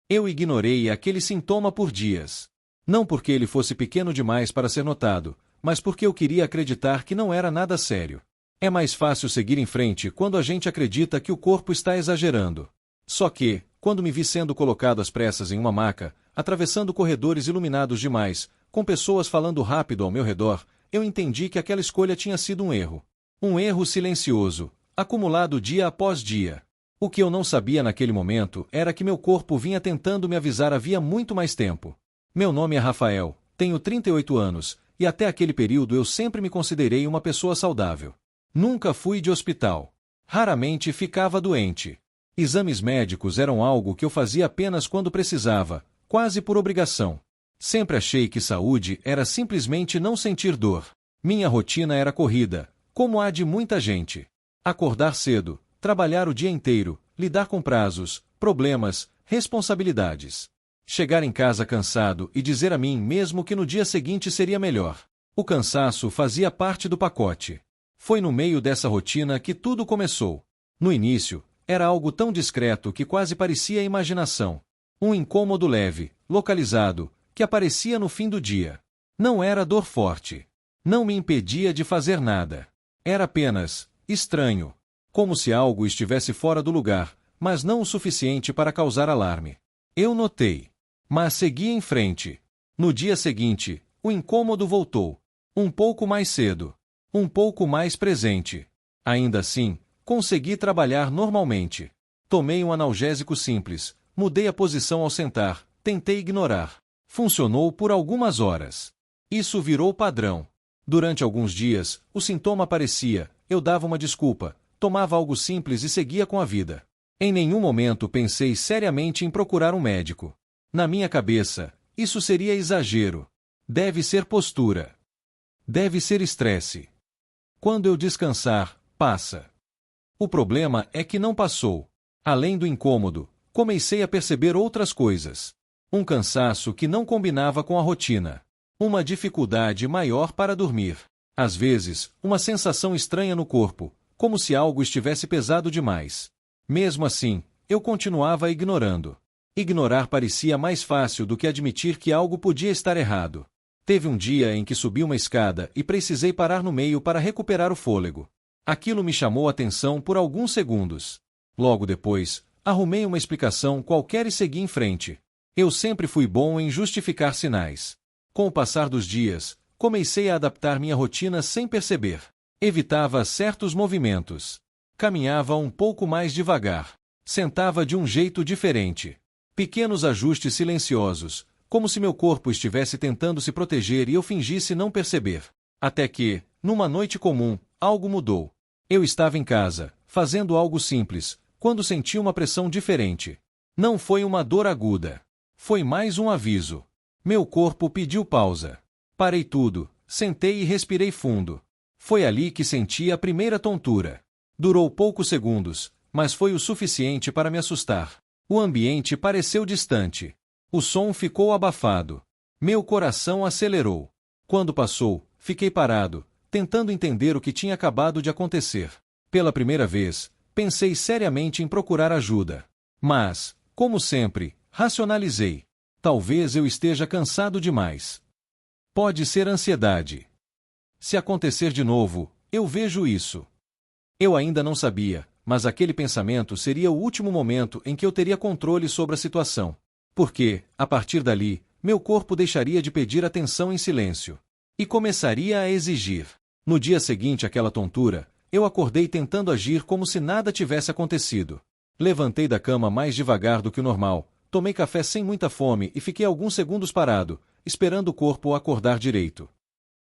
Eu ignorei aquele sintoma por dias. Não porque ele fosse pequeno demais para ser notado, mas porque eu queria acreditar que não era nada sério. É mais fácil seguir em frente quando a gente acredita que o corpo está exagerando. Só que, quando me vi sendo colocado às pressas em uma maca, atravessando corredores iluminados demais, com pessoas falando rápido ao meu redor, eu entendi que aquela escolha tinha sido um erro. Um erro silencioso, acumulado dia após dia. O que eu não sabia naquele momento era que meu corpo vinha tentando me avisar havia muito mais tempo. Meu nome é Rafael, tenho 38 anos, e até aquele período eu sempre me considerei uma pessoa saudável. Nunca fui de hospital. Raramente ficava doente. Exames médicos eram algo que eu fazia apenas quando precisava, quase por obrigação. Sempre achei que saúde era simplesmente não sentir dor. Minha rotina era corrida, como a de muita gente. Acordar cedo, trabalhar o dia inteiro, lidar com prazos, problemas, responsabilidades. Chegar em casa cansado e dizer a mim mesmo que no dia seguinte seria melhor. O cansaço fazia parte do pacote. Foi no meio dessa rotina que tudo começou. No início, era algo tão discreto que quase parecia imaginação. Um incômodo leve, localizado, que aparecia no fim do dia. Não era dor forte. Não me impedia de fazer nada. Era apenas estranho. Como se algo estivesse fora do lugar, mas não o suficiente para causar alarme. Eu notei. Mas segui em frente. No dia seguinte, o incômodo voltou. Um pouco mais cedo. Um pouco mais presente. Ainda assim, consegui trabalhar normalmente. Tomei um analgésico simples, mudei a posição ao sentar, tentei ignorar. Funcionou por algumas horas. Isso virou padrão. Durante alguns dias, o sintoma aparecia, eu dava uma desculpa, tomava algo simples e seguia com a vida. Em nenhum momento pensei seriamente em procurar um médico. Na minha cabeça, isso seria exagero. Deve ser postura. Deve ser estresse. Quando eu descansar, passa. O problema é que não passou. Além do incômodo, comecei a perceber outras coisas. Um cansaço que não combinava com a rotina. Uma dificuldade maior para dormir. Às vezes, uma sensação estranha no corpo, como se algo estivesse pesado demais. Mesmo assim, eu continuava ignorando. Ignorar parecia mais fácil do que admitir que algo podia estar errado. Teve um dia em que subi uma escada e precisei parar no meio para recuperar o fôlego. Aquilo me chamou a atenção por alguns segundos. Logo depois, arrumei uma explicação qualquer e segui em frente. Eu sempre fui bom em justificar sinais. Com o passar dos dias, comecei a adaptar minha rotina sem perceber. Evitava certos movimentos. Caminhava um pouco mais devagar. Sentava de um jeito diferente. Pequenos ajustes silenciosos, como se meu corpo estivesse tentando se proteger e eu fingisse não perceber. Até que, numa noite comum, algo mudou. Eu estava em casa, fazendo algo simples, quando senti uma pressão diferente. Não foi uma dor aguda. Foi mais um aviso. Meu corpo pediu pausa. Parei tudo, sentei e respirei fundo. Foi ali que senti a primeira tontura. Durou poucos segundos, mas foi o suficiente para me assustar. O ambiente pareceu distante. O som ficou abafado. Meu coração acelerou. Quando passou, fiquei parado, tentando entender o que tinha acabado de acontecer. Pela primeira vez, pensei seriamente em procurar ajuda. Mas, como sempre, racionalizei. Talvez eu esteja cansado demais. Pode ser ansiedade. Se acontecer de novo, eu vejo isso. Eu ainda não sabia, mas aquele pensamento seria o último momento em que eu teria controle sobre a situação. Porque, a partir dali, meu corpo deixaria de pedir atenção em silêncio. E começaria a exigir. No dia seguinte àquela tontura, eu acordei tentando agir como se nada tivesse acontecido. Levantei da cama mais devagar do que o normal, tomei café sem muita fome e fiquei alguns segundos parado, esperando o corpo acordar direito.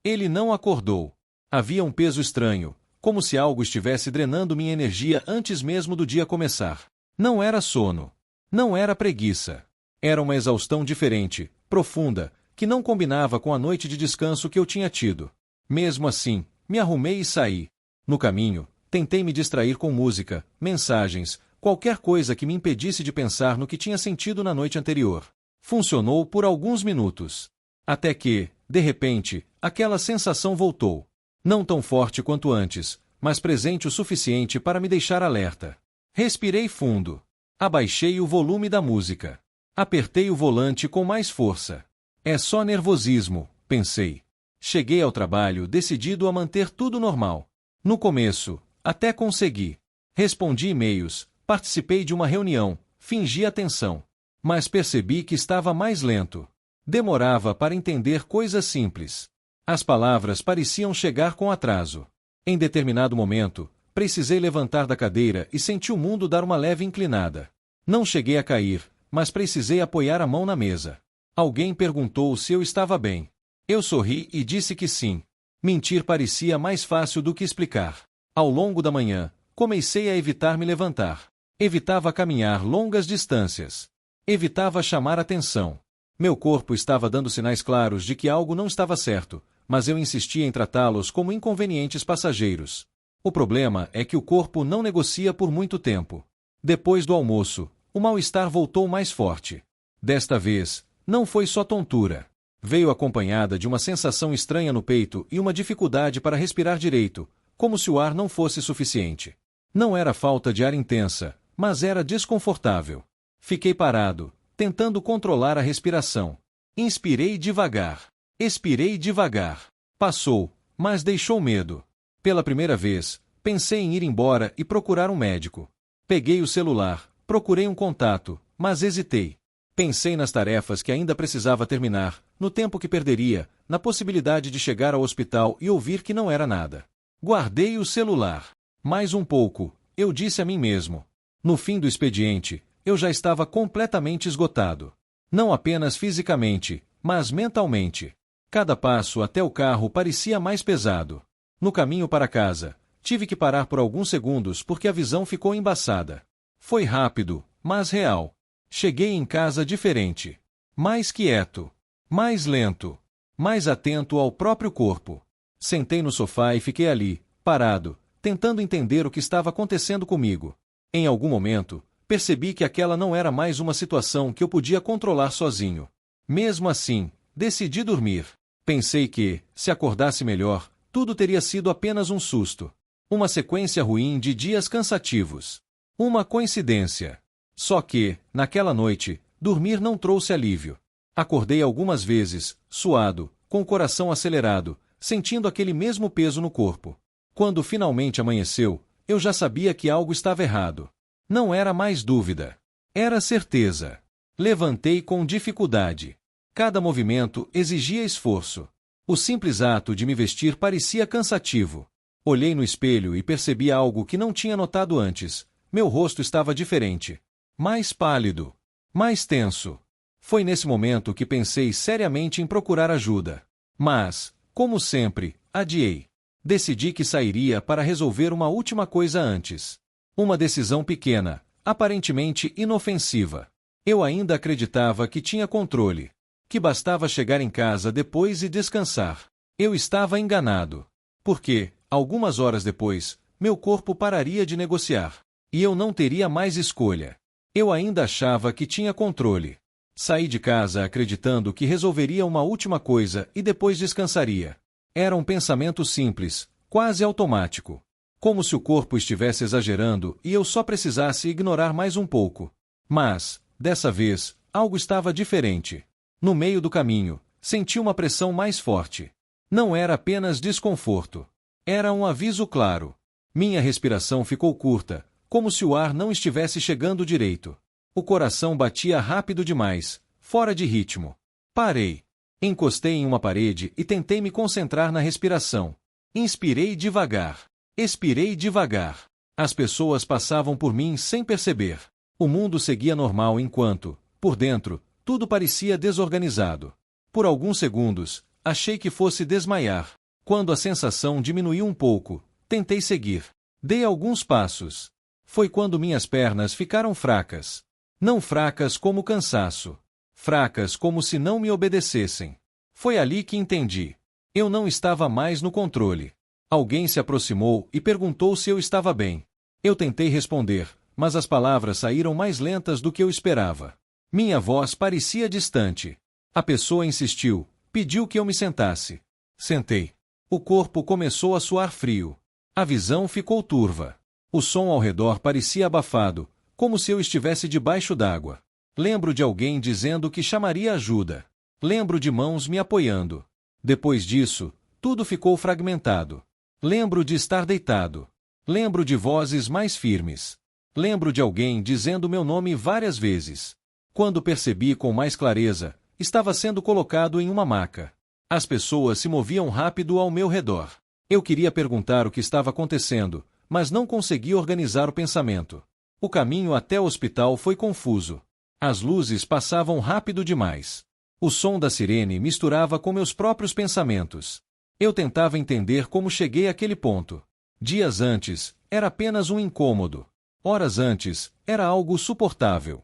Ele não acordou. Havia um peso estranho, como se algo estivesse drenando minha energia antes mesmo do dia começar. Não era sono. Não era preguiça. Era uma exaustão diferente, profunda, que não combinava com a noite de descanso que eu tinha tido. Mesmo assim, me arrumei e saí. No caminho, tentei me distrair com música, mensagens, qualquer coisa que me impedisse de pensar no que tinha sentido na noite anterior. Funcionou por alguns minutos. Até que, de repente, aquela sensação voltou. Não tão forte quanto antes, mas presente o suficiente para me deixar alerta. Respirei fundo. Abaixei o volume da música. Apertei o volante com mais força. É só nervosismo, pensei. Cheguei ao trabalho decidido a manter tudo normal. No começo, até consegui. Respondi e-mails, participei de uma reunião, fingi atenção. Mas percebi que estava mais lento. Demorava para entender coisas simples. As palavras pareciam chegar com atraso. Em determinado momento, precisei levantar da cadeira e senti o mundo dar uma leve inclinada. Não cheguei a cair, mas precisei apoiar a mão na mesa. Alguém perguntou se eu estava bem. Eu sorri e disse que sim. Mentir parecia mais fácil do que explicar. Ao longo da manhã, comecei a evitar me levantar. Evitava caminhar longas distâncias. Evitava chamar atenção. Meu corpo estava dando sinais claros de que algo não estava certo, mas eu insistia em tratá-los como inconvenientes passageiros. O problema é que o corpo não negocia por muito tempo. Depois do almoço, o mal-estar voltou mais forte. Desta vez, não foi só tontura. Veio acompanhada de uma sensação estranha no peito e uma dificuldade para respirar direito, como se o ar não fosse suficiente. Não era falta de ar intensa, mas era desconfortável. Fiquei parado, tentando controlar a respiração. Inspirei devagar. Expirei devagar. Passou, mas deixou medo. Pela primeira vez, pensei em ir embora e procurar um médico. Peguei o celular, procurei um contato, mas hesitei. Pensei nas tarefas que ainda precisava terminar, no tempo que perderia, na possibilidade de chegar ao hospital e ouvir que não era nada. Guardei o celular. Mais um pouco, eu disse a mim mesmo. No fim do expediente, eu já estava completamente esgotado. Não apenas fisicamente, mas mentalmente. Cada passo até o carro parecia mais pesado. No caminho para casa, tive que parar por alguns segundos porque a visão ficou embaçada. Foi rápido, mas real. Cheguei em casa diferente. Mais quieto. Mais lento. Mais atento ao próprio corpo. Sentei no sofá e fiquei ali, parado, tentando entender o que estava acontecendo comigo. Em algum momento, percebi que aquela não era mais uma situação que eu podia controlar sozinho. Mesmo assim, decidi dormir. Pensei que, se acordasse melhor, tudo teria sido apenas um susto. Uma sequência ruim de dias cansativos. Uma coincidência. Só que, naquela noite, dormir não trouxe alívio. Acordei algumas vezes, suado, com o coração acelerado, sentindo aquele mesmo peso no corpo. Quando finalmente amanheceu, eu já sabia que algo estava errado. Não era mais dúvida. Era certeza. Levantei com dificuldade. Cada movimento exigia esforço. O simples ato de me vestir parecia cansativo. Olhei no espelho e percebi algo que não tinha notado antes. Meu rosto estava diferente. Mais pálido. Mais tenso. Foi nesse momento que pensei seriamente em procurar ajuda. Mas, como sempre, adiei. Decidi que sairia para resolver uma última coisa antes. Uma decisão pequena, aparentemente inofensiva. Eu ainda acreditava que tinha controle. Que bastava chegar em casa depois e descansar. Eu estava enganado. Porque, algumas horas depois, meu corpo pararia de negociar. E eu não teria mais escolha. Eu ainda achava que tinha controle. Saí de casa acreditando que resolveria uma última coisa e depois descansaria. Era um pensamento simples, quase automático. Como se o corpo estivesse exagerando e eu só precisasse ignorar mais um pouco. Mas, dessa vez, algo estava diferente. No meio do caminho, senti uma pressão mais forte. Não era apenas desconforto. Era um aviso claro. Minha respiração ficou curta, como se o ar não estivesse chegando direito. O coração batia rápido demais, fora de ritmo. Parei. Encostei em uma parede e tentei me concentrar na respiração. Inspirei devagar. Expirei devagar. As pessoas passavam por mim sem perceber. O mundo seguia normal enquanto, por dentro, tudo parecia desorganizado. Por alguns segundos, achei que fosse desmaiar. Quando a sensação diminuiu um pouco, tentei seguir. Dei alguns passos. Foi quando minhas pernas ficaram fracas. Não fracas como cansaço. Fracas como se não me obedecessem. Foi ali que entendi. Eu não estava mais no controle. Alguém se aproximou e perguntou se eu estava bem. Eu tentei responder, mas as palavras saíram mais lentas do que eu esperava. Minha voz parecia distante. A pessoa insistiu, pediu que eu me sentasse. Sentei. O corpo começou a suar frio. A visão ficou turva. O som ao redor parecia abafado, como se eu estivesse debaixo d'água. Lembro de alguém dizendo que chamaria ajuda. Lembro de mãos me apoiando. Depois disso, tudo ficou fragmentado. Lembro de estar deitado. Lembro de vozes mais firmes. Lembro de alguém dizendo meu nome várias vezes. Quando percebi com mais clareza, estava sendo colocado em uma maca. As pessoas se moviam rápido ao meu redor. Eu queria perguntar o que estava acontecendo, mas não consegui organizar o pensamento. O caminho até o hospital foi confuso. As luzes passavam rápido demais. O som da sirene misturava com meus próprios pensamentos. Eu tentava entender como cheguei àquele ponto. Dias antes, era apenas um incômodo. Horas antes, era algo suportável.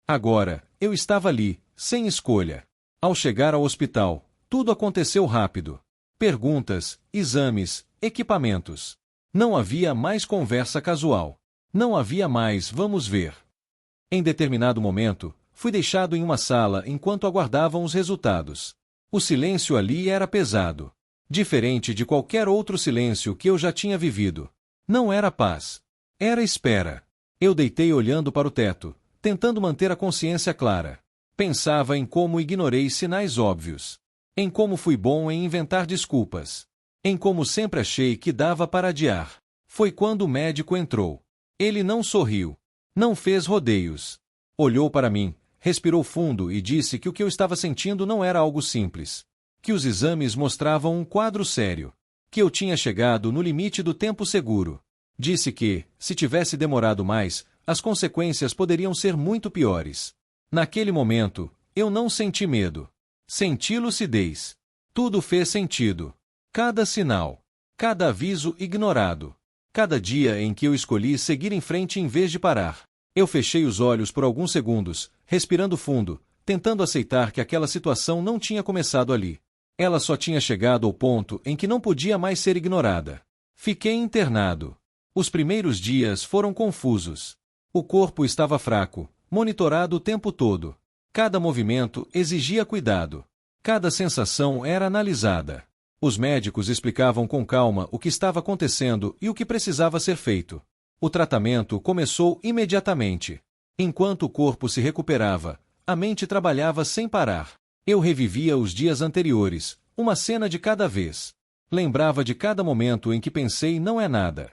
Agora, eu estava ali, sem escolha. Ao chegar ao hospital, tudo aconteceu rápido. Perguntas, exames, equipamentos. Não havia mais conversa casual. Não havia mais vamos ver. Em determinado momento, fui deixado em uma sala enquanto aguardavam os resultados. O silêncio ali era pesado. Diferente de qualquer outro silêncio que eu já tinha vivido. Não era paz. Era espera. Eu deitei olhando para o teto, tentando manter a consciência clara. Pensava em como ignorei sinais óbvios. Em como fui bom em inventar desculpas. Em como sempre achei que dava para adiar. Foi quando o médico entrou. Ele não sorriu. Não fez rodeios. Olhou para mim, respirou fundo e disse que o que eu estava sentindo não era algo simples. Que os exames mostravam um quadro sério. Que eu tinha chegado no limite do tempo seguro. Disse que, se tivesse demorado mais, as consequências poderiam ser muito piores. Naquele momento, eu não senti medo. Senti lucidez. Tudo fez sentido. Cada sinal. Cada aviso ignorado. Cada dia em que eu escolhi seguir em frente em vez de parar. Eu fechei os olhos por alguns segundos, respirando fundo, tentando aceitar que aquela situação não tinha começado ali. Ela só tinha chegado ao ponto em que não podia mais ser ignorada. Fiquei internado. Os primeiros dias foram confusos. O corpo estava fraco, monitorado o tempo todo. Cada movimento exigia cuidado. Cada sensação era analisada. Os médicos explicavam com calma o que estava acontecendo e o que precisava ser feito. O tratamento começou imediatamente. Enquanto o corpo se recuperava, a mente trabalhava sem parar. Eu revivia os dias anteriores, uma cena de cada vez. Lembrava de cada momento em que pensei não é nada.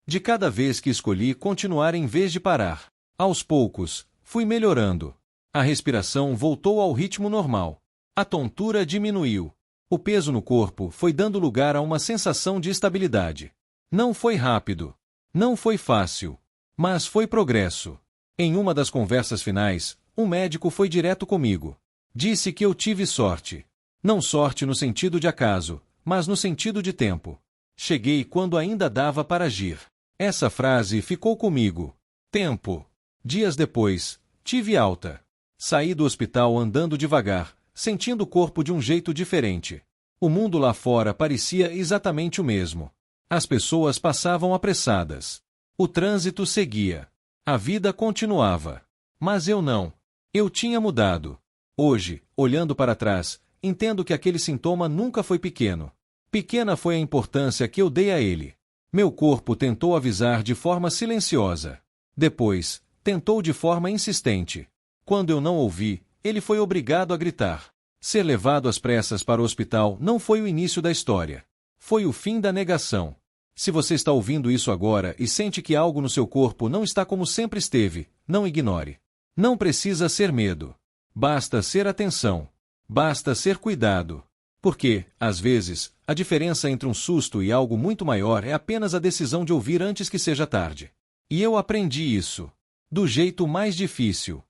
De cada vez que escolhi continuar em vez de parar. Aos poucos, fui melhorando. A respiração voltou ao ritmo normal. A tontura diminuiu. O peso no corpo foi dando lugar a uma sensação de estabilidade. Não foi rápido. Não foi fácil. Mas foi progresso. Em uma das conversas finais, um médico foi direto comigo. Disse que eu tive sorte. Não sorte no sentido de acaso, mas no sentido de tempo. Cheguei quando ainda dava para agir. Essa frase ficou comigo. Tempo. Dias depois, tive alta. Saí do hospital andando devagar, sentindo o corpo de um jeito diferente. O mundo lá fora parecia exatamente o mesmo. As pessoas passavam apressadas. O trânsito seguia. A vida continuava. Mas eu não. Eu tinha mudado. Hoje, olhando para trás, entendo que aquele sintoma nunca foi pequeno. Pequena foi a importância que eu dei a ele. Meu corpo tentou avisar de forma silenciosa. Depois, tentou de forma insistente. Quando eu não ouvi, ele foi obrigado a gritar. Ser levado às pressas para o hospital não foi o início da história. Foi o fim da negação. Se você está ouvindo isso agora e sente que algo no seu corpo não está como sempre esteve, não ignore. Não precisa ser medo. Basta ser atenção. Basta ser cuidado. Porque, às vezes, a diferença entre um susto e algo muito maior é apenas a decisão de ouvir antes que seja tarde. E eu aprendi isso. Do jeito mais difícil.